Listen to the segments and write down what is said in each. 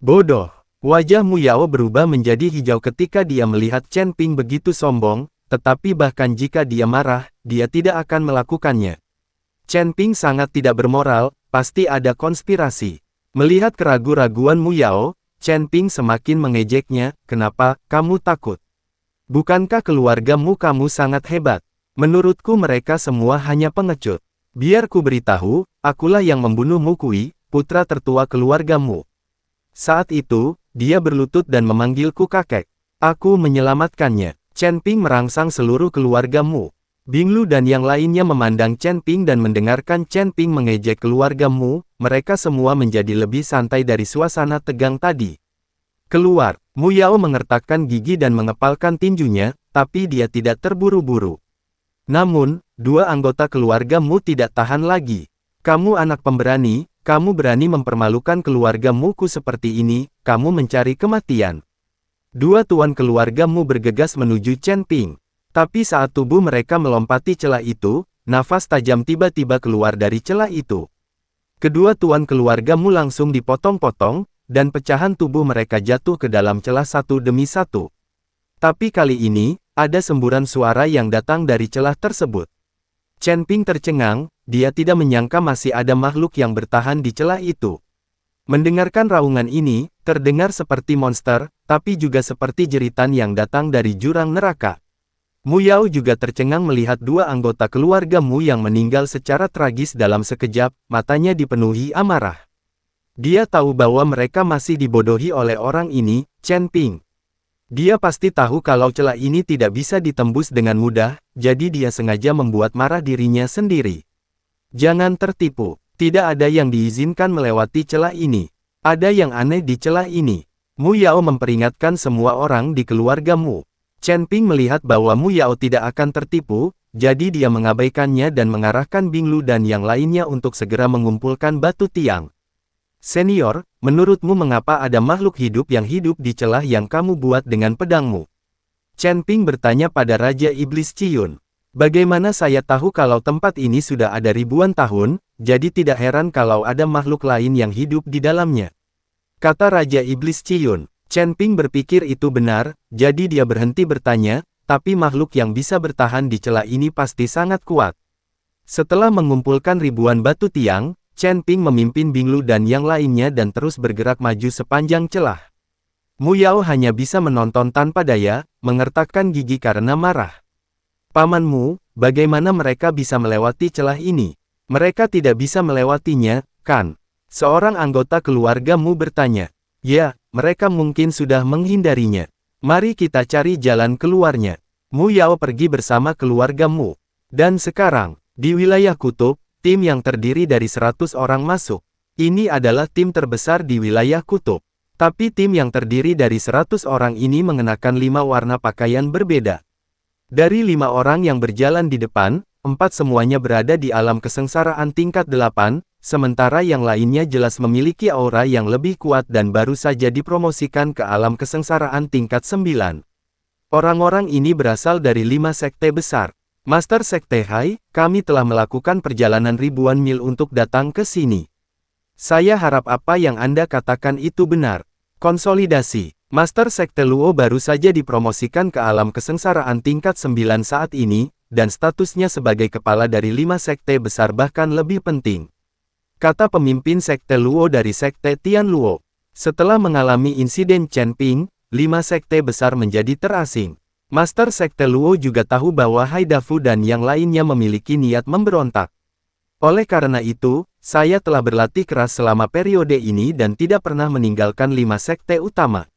Bodoh. Wajah Mu Yao berubah menjadi hijau ketika dia melihat Chen Ping begitu sombong, tetapi bahkan jika dia marah, dia tidak akan melakukannya. Chen Ping sangat tidak bermoral, pasti ada konspirasi. Melihat keraguan-raguan Mu Yao, Chen Ping semakin mengejeknya, kenapa, kamu takut? Bukankah keluargamu kamu sangat hebat? Menurutku mereka semua hanya pengecut. Biar ku beritahu, akulah yang membunuh Mu Kui, putra tertua keluargamu. Saat itu, dia berlutut dan memanggilku kakek. Aku menyelamatkannya. Chen Ping merangsang seluruh keluargamu. Bing Lu dan yang lainnya memandang Chen Ping dan mendengarkan Chen Ping mengejek keluargamu, mereka semua menjadi lebih santai dari suasana tegang tadi. Keluar, Mu Yao mengertakkan gigi dan mengepalkan tinjunya, tapi dia tidak terburu-buru. Namun, dua anggota keluargamu tidak tahan lagi. Kamu anak pemberani, kamu berani mempermalukan keluargamu seperti ini, kamu mencari kematian. Dua tuan keluargamu bergegas menuju Chen Ping. Tapi saat tubuh mereka melompati celah itu, nafas tajam tiba-tiba keluar dari celah itu. Kedua tuan keluargamu langsung dipotong-potong, dan pecahan tubuh mereka jatuh ke dalam celah satu demi satu. Tapi kali ini, ada semburan suara yang datang dari celah tersebut. Chen Ping tercengang, dia tidak menyangka masih ada makhluk yang bertahan di celah itu. Mendengarkan raungan ini, terdengar seperti monster, tapi juga seperti jeritan yang datang dari jurang neraka. Mu Yao juga tercengang melihat dua anggota keluarga Mu yang meninggal secara tragis dalam sekejap, matanya dipenuhi amarah. Dia tahu bahwa mereka masih dibodohi oleh orang ini, Chen Ping. Dia pasti tahu kalau celah ini tidak bisa ditembus dengan mudah, jadi dia sengaja membuat marah dirinya sendiri. Jangan tertipu, tidak ada yang diizinkan melewati celah ini. Ada yang aneh di celah ini. Mu Yao memperingatkan semua orang di keluarga Mu. Chen Ping melihat bahwa Mu Yao tidak akan tertipu, jadi dia mengabaikannya dan mengarahkan Bing Lu dan yang lainnya untuk segera mengumpulkan batu tiang. Senior, menurutmu mengapa ada makhluk hidup yang hidup di celah yang kamu buat dengan pedangmu? Chen Ping bertanya pada Raja Iblis Ciyun. Bagaimana saya tahu kalau tempat ini sudah ada ribuan tahun, jadi tidak heran kalau ada makhluk lain yang hidup di dalamnya. Kata Raja Iblis Ciyun. Chen Ping berpikir itu benar, jadi dia berhenti bertanya, tapi makhluk yang bisa bertahan di celah ini pasti sangat kuat. Setelah mengumpulkan ribuan batu tiang, Chen Ping memimpin Bing Lu dan yang lainnya dan terus bergerak maju sepanjang celah. Mu Yao hanya bisa menonton tanpa daya, mengertakkan gigi karena marah. Pamanmu, bagaimana mereka bisa melewati celah ini? Mereka tidak bisa melewatinya, kan? Seorang anggota keluarga Mu bertanya. Ya, mereka mungkin sudah menghindarinya. Mari kita cari jalan keluarnya. Mu Yao pergi bersama keluarga Mu. Dan sekarang, di wilayah kutub, tim yang terdiri dari 100 orang masuk. Ini adalah tim terbesar di wilayah kutub. Tapi tim yang terdiri dari 100 orang ini mengenakan 5 warna pakaian berbeda. Dari 5 orang yang berjalan di depan, 4 semuanya berada di alam kesengsaraan tingkat 8, sementara yang lainnya jelas memiliki aura yang lebih kuat dan baru saja dipromosikan ke alam kesengsaraan tingkat 9. Orang-orang ini berasal dari 5 sekte besar. Master Sekte Hai, kami telah melakukan perjalanan ribuan mil untuk datang ke sini. Saya harap apa yang Anda katakan itu benar. Konsolidasi. Master Sekte Luo baru saja dipromosikan ke alam kesengsaraan tingkat 9 saat ini, dan statusnya sebagai kepala dari 5 sekte besar bahkan lebih penting. Kata pemimpin Sekte Luo dari Sekte Tian Luo. Setelah mengalami insiden Chen Ping, 5 sekte besar menjadi terasing. Master Sekte Luo juga tahu bahwa Haidafu dan yang lainnya memiliki niat memberontak. Oleh karena itu, saya telah berlatih keras selama periode ini dan tidak pernah meninggalkan 5 sekte utama.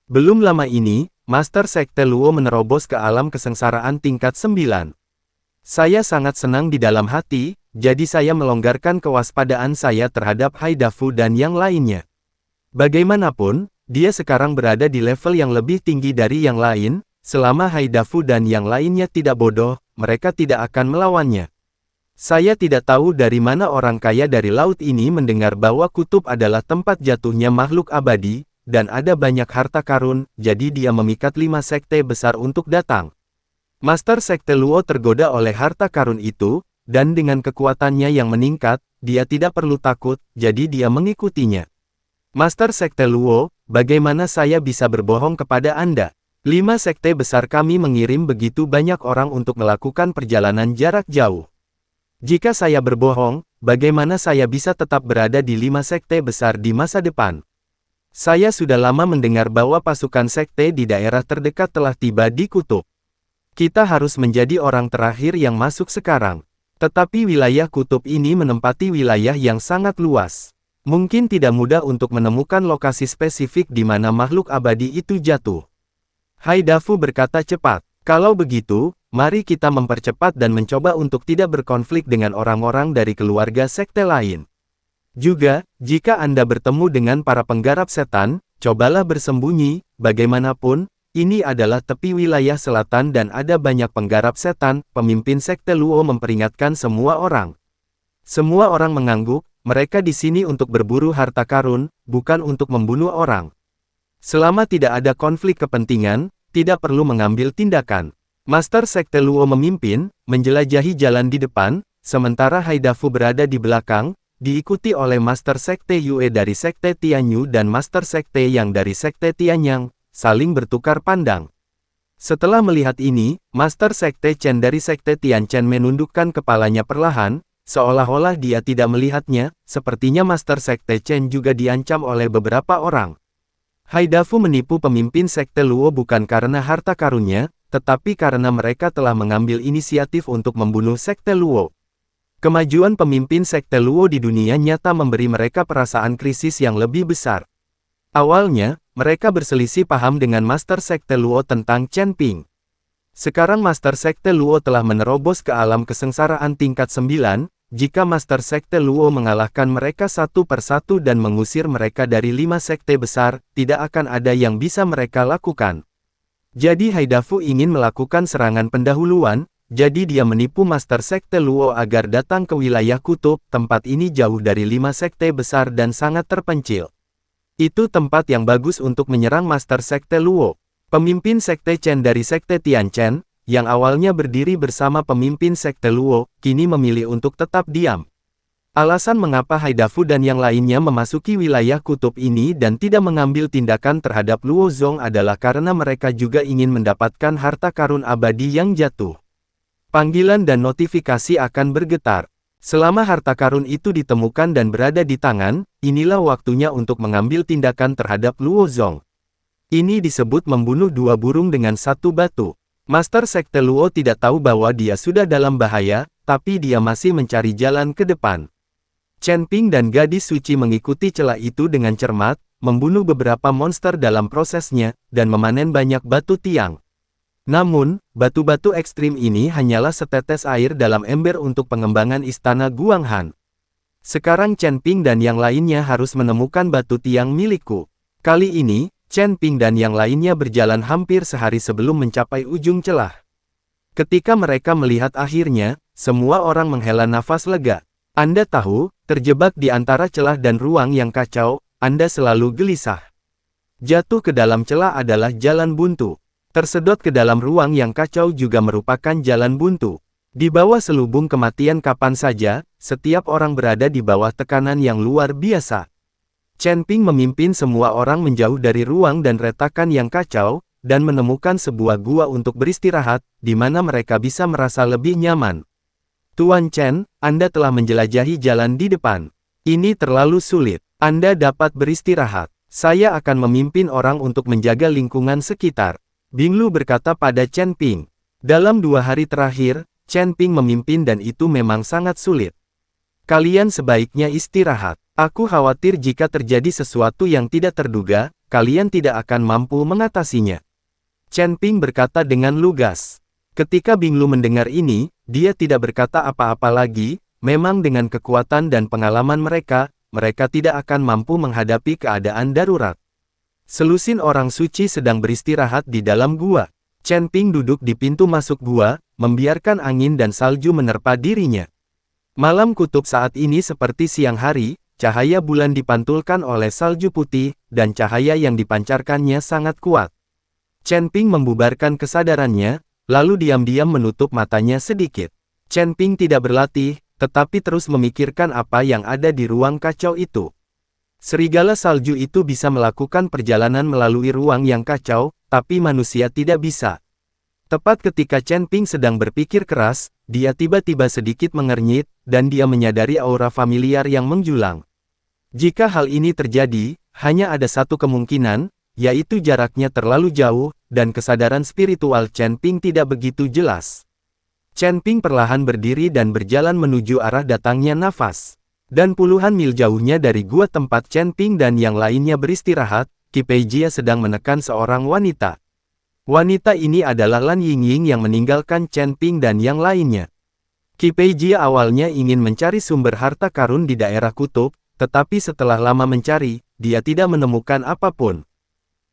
Belum lama ini, Master Sekte Luo menerobos ke alam kesengsaraan tingkat 9. Saya sangat senang di dalam hati, jadi saya melonggarkan kewaspadaan saya terhadap Haidafu dan yang lainnya. Bagaimanapun, dia sekarang berada di level yang lebih tinggi dari yang lain. Selama Haidafu dan yang lainnya tidak bodoh, mereka tidak akan melawannya. Saya tidak tahu dari mana orang kaya dari laut ini mendengar bahwa kutub adalah tempat jatuhnya makhluk abadi, dan ada banyak harta karun, jadi dia memikat 5 sekte besar untuk datang. Master Sekte Luo tergoda oleh harta karun itu, dan dengan kekuatannya yang meningkat, dia tidak perlu takut, jadi dia mengikutinya. Master Sekte Luo, bagaimana saya bisa berbohong kepada Anda? 5 sekte besar kami mengirim begitu banyak orang untuk melakukan perjalanan jarak jauh. Jika saya berbohong, bagaimana saya bisa tetap berada di 5 sekte besar di masa depan? Saya sudah lama mendengar bahwa pasukan sekte di daerah terdekat telah tiba di kutub. Kita harus menjadi orang terakhir yang masuk sekarang. Tetapi wilayah kutub ini menempati wilayah yang sangat luas. Mungkin tidak mudah untuk menemukan lokasi spesifik di mana makhluk abadi itu jatuh. Haidafu berkata cepat. Kalau begitu, mari kita mempercepat dan mencoba untuk tidak berkonflik dengan orang-orang dari keluarga sekte lain. Juga, jika Anda bertemu dengan para penggarap setan, cobalah bersembunyi, bagaimanapun, ini adalah tepi wilayah selatan dan ada banyak penggarap setan, pemimpin sekte Luo memperingatkan semua orang. Semua orang mengangguk, mereka di sini untuk berburu harta karun, bukan untuk membunuh orang. Selama tidak ada konflik kepentingan, tidak perlu mengambil tindakan. Master Sekte Luo memimpin, menjelajahi jalan di depan, sementara Haidafu berada di belakang, diikuti oleh Master Sekte Yue dari Sekte Tianyu dan Master Sekte Yang dari Sekte Tianyang, saling bertukar pandang. Setelah melihat ini, Master Sekte Chen dari Sekte Tianchen menundukkan kepalanya perlahan, seolah-olah dia tidak melihatnya, sepertinya Master Sekte Chen juga diancam oleh beberapa orang. Haidafu menipu pemimpin Sekte Luo bukan karena harta karunnya, tetapi karena mereka telah mengambil inisiatif untuk membunuh Sekte Luo. Kemajuan pemimpin Sekte Luo di dunia nyata memberi mereka perasaan krisis yang lebih besar. Awalnya, mereka berselisih paham dengan Master Sekte Luo tentang Chen Ping. Sekarang Master Sekte Luo telah menerobos ke alam kesengsaraan tingkat 9, jika Master Sekte Luo mengalahkan mereka satu persatu dan mengusir mereka dari 5 sekte besar, tidak akan ada yang bisa mereka lakukan. Jadi Haidafu ingin melakukan serangan pendahuluan, jadi dia menipu Master Sekte Luo agar datang ke wilayah kutub, tempat ini jauh dari 5 sekte besar dan sangat terpencil. Itu tempat yang bagus untuk menyerang Master Sekte Luo. Pemimpin Sekte Chen dari Sekte Tianchen, yang awalnya berdiri bersama pemimpin Sekte Luo, kini memilih untuk tetap diam. Alasan mengapa Haidafu dan yang lainnya memasuki wilayah kutub ini dan tidak mengambil tindakan terhadap Luo Zong adalah karena mereka juga ingin mendapatkan harta karun abadi yang jatuh. Panggilan dan notifikasi akan bergetar. Selama harta karun itu ditemukan dan berada di tangan, inilah waktunya untuk mengambil tindakan terhadap Luo Zong. Ini disebut membunuh 2 burung dengan 1 batu. Master Sekte Luo tidak tahu bahwa dia sudah dalam bahaya, tapi dia masih mencari jalan ke depan. Chen Ping dan gadis suci mengikuti celah itu dengan cermat, membunuh beberapa monster dalam prosesnya, dan memanen banyak batu tiang. Namun, batu-batu ekstrim ini hanyalah setetes air dalam ember untuk pengembangan istana Guanghan. Sekarang Chen Ping dan yang lainnya harus menemukan batu tiang milikku. Kali ini, Chen Ping dan yang lainnya berjalan hampir sehari sebelum mencapai ujung celah. Ketika mereka melihat akhirnya, semua orang menghela nafas lega. Anda tahu, terjebak di antara celah dan ruang yang kacau, Anda selalu gelisah. Jatuh ke dalam celah adalah jalan buntu. Tersedot ke dalam ruang yang kacau juga merupakan jalan buntu. Di bawah selubung kematian kapan saja, setiap orang berada di bawah tekanan yang luar biasa. Chen Ping memimpin semua orang menjauh dari ruang dan retakan yang kacau, dan menemukan sebuah gua untuk beristirahat, di mana mereka bisa merasa lebih nyaman. Tuan Chen, Anda telah menjelajahi jalan di depan. Ini terlalu sulit. Anda dapat beristirahat. Saya akan memimpin orang untuk menjaga lingkungan sekitar. Binglu berkata pada Chen Ping. Dalam 2 hari terakhir, Chen Ping memimpin dan itu memang sangat sulit. Kalian sebaiknya istirahat. Aku khawatir jika terjadi sesuatu yang tidak terduga, kalian tidak akan mampu mengatasinya. Chen Ping berkata dengan lugas. Ketika Binglu mendengar ini, dia tidak berkata apa-apa lagi, memang dengan kekuatan dan pengalaman mereka, mereka tidak akan mampu menghadapi keadaan darurat. Selusin orang suci sedang beristirahat di dalam gua. Chen Ping duduk di pintu masuk gua, membiarkan angin dan salju menerpa dirinya. Malam kutub saat ini seperti siang hari, cahaya bulan dipantulkan oleh salju putih, dan cahaya yang dipancarkannya sangat kuat. Chen Ping membubarkan kesadarannya, lalu diam-diam menutup matanya sedikit. Chen Ping tidak berlatih, tetapi terus memikirkan apa yang ada di ruang kacau itu. Serigala salju itu bisa melakukan perjalanan melalui ruang yang kacau, tapi manusia tidak bisa. Tepat ketika Chen Ping sedang berpikir keras, dia tiba-tiba sedikit mengernyit, dan dia menyadari aura familiar yang menjulang. Jika hal ini terjadi, hanya ada satu kemungkinan, yaitu jaraknya terlalu jauh, dan kesadaran spiritual Chen Ping tidak begitu jelas. Chen Ping perlahan berdiri dan berjalan menuju arah datangnya nafas. Dan puluhan mil jauhnya dari gua tempat Chen Ping dan yang lainnya beristirahat, Qi Peijia sedang menekan seorang wanita. Wanita ini adalah Lan Yingying yang meninggalkan Chen Ping dan yang lainnya. Qi Peijia awalnya ingin mencari sumber harta karun di daerah kutub, tetapi setelah lama mencari, dia tidak menemukan apapun.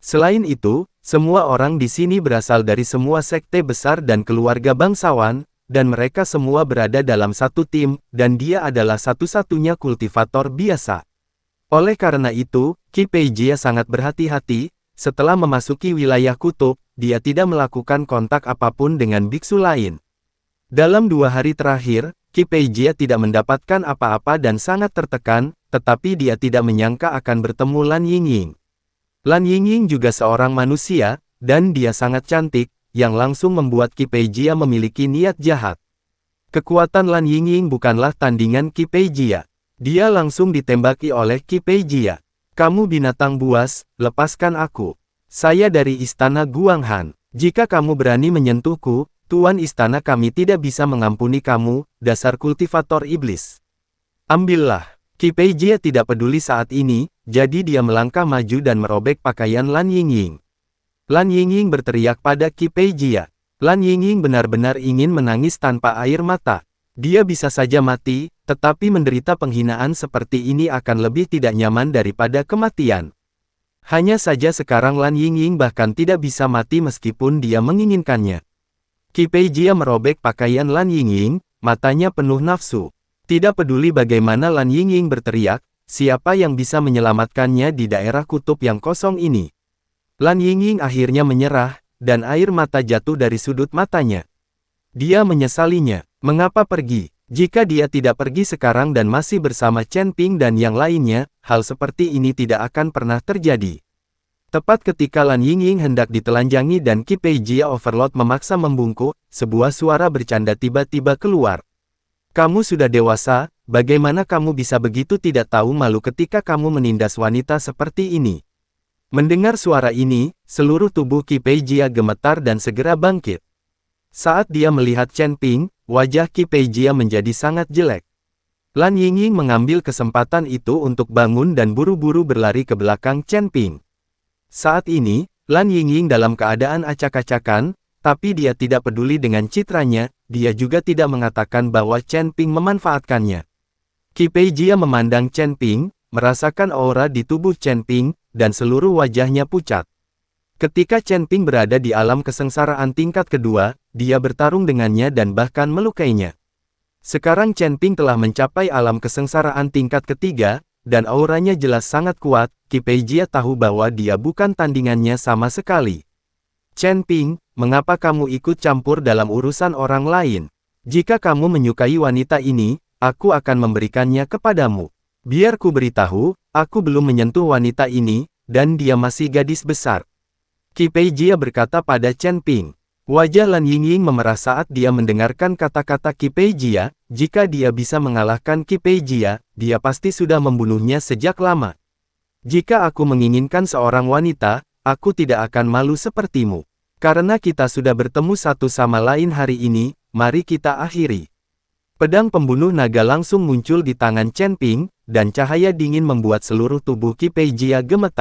Selain itu, semua orang di sini berasal dari semua sekte besar dan keluarga bangsawan, dan mereka semua berada dalam satu tim, dan dia adalah satu-satunya kultivator biasa. Oleh karena itu, Qi Peijia sangat berhati-hati, setelah memasuki wilayah kutub, dia tidak melakukan kontak apapun dengan biksu lain. Dalam 2 hari terakhir, Qi Peijia tidak mendapatkan apa-apa dan sangat tertekan, tetapi dia tidak menyangka akan bertemu Lan Yingying. Lan Yingying juga seorang manusia, dan dia sangat cantik, yang langsung membuat Qi Peijia memiliki niat jahat. Kekuatan Lan Yingying bukanlah tandingan Qi Peijia. Dia langsung ditembaki oleh Qi Peijia. Kamu binatang buas, lepaskan aku. Saya dari istana Guanghan. Jika kamu berani menyentuhku, Tuan istana kami tidak bisa mengampuni kamu, dasar kultivator iblis. Ambillah. Qi Peijia tidak peduli saat ini, jadi dia melangkah maju dan merobek pakaian Lan Yingying. Lan Yingying berteriak pada Qi Peijia. Lan Yingying benar-benar ingin menangis tanpa air mata. Dia bisa saja mati, tetapi menderita penghinaan seperti ini akan lebih tidak nyaman daripada kematian. Hanya saja sekarang Lan Yingying bahkan tidak bisa mati meskipun dia menginginkannya. Qi Peijia merobek pakaian Lan Yingying, matanya penuh nafsu. Tidak peduli bagaimana Lan Yingying berteriak, siapa yang bisa menyelamatkannya di daerah kutub yang kosong ini. Lan Yingying akhirnya menyerah, dan air mata jatuh dari sudut matanya. Dia menyesalinya. Mengapa pergi? Jika dia tidak pergi sekarang dan masih bersama Chen Ping dan yang lainnya, hal seperti ini tidak akan pernah terjadi. Tepat ketika Lan Yingying hendak ditelanjangi dan Qi Peijia Overlord memaksa membungkuk, sebuah suara bercanda tiba-tiba keluar. Kamu sudah dewasa, bagaimana kamu bisa begitu tidak tahu malu ketika kamu menindas wanita seperti ini? Mendengar suara ini, seluruh tubuh Qi Peijia gemetar dan segera bangkit. Saat dia melihat Chen Ping, wajah Qi Peijia menjadi sangat jelek. Lan Yingying mengambil kesempatan itu untuk bangun dan buru-buru berlari ke belakang Chen Ping. Saat ini, Lan Yingying dalam keadaan acak-acakan, tapi dia tidak peduli dengan citranya, dia juga tidak mengatakan bahwa Chen Ping memanfaatkannya. Qi Peijia memandang Chen Ping, merasakan aura di tubuh Chen Ping, dan seluruh wajahnya pucat. Ketika Chen Ping berada di alam kesengsaraan tingkat kedua, dia bertarung dengannya dan bahkan melukainya. Sekarang Chen Ping telah mencapai alam kesengsaraan tingkat ketiga, dan auranya jelas sangat kuat. Qi Peijia tahu bahwa dia bukan tandingannya sama sekali. Chen Ping, mengapa kamu ikut campur dalam urusan orang lain? Jika kamu menyukai wanita ini, aku akan memberikannya kepadamu. Biar ku beritahu, aku belum menyentuh wanita ini, dan dia masih gadis besar. Qi Peijia berkata pada Chen Ping. Wajah Lan Yingying memerah saat dia mendengarkan kata-kata Qi Peijia, jika dia bisa mengalahkan Qi Peijia, dia pasti sudah membunuhnya sejak lama. Jika aku menginginkan seorang wanita, aku tidak akan malu sepertimu. Karena kita sudah bertemu satu sama lain hari ini, mari kita akhiri. Pedang pembunuh naga langsung muncul di tangan Chen Ping, dan cahaya dingin membuat seluruh tubuh Qi Peijia gemetar.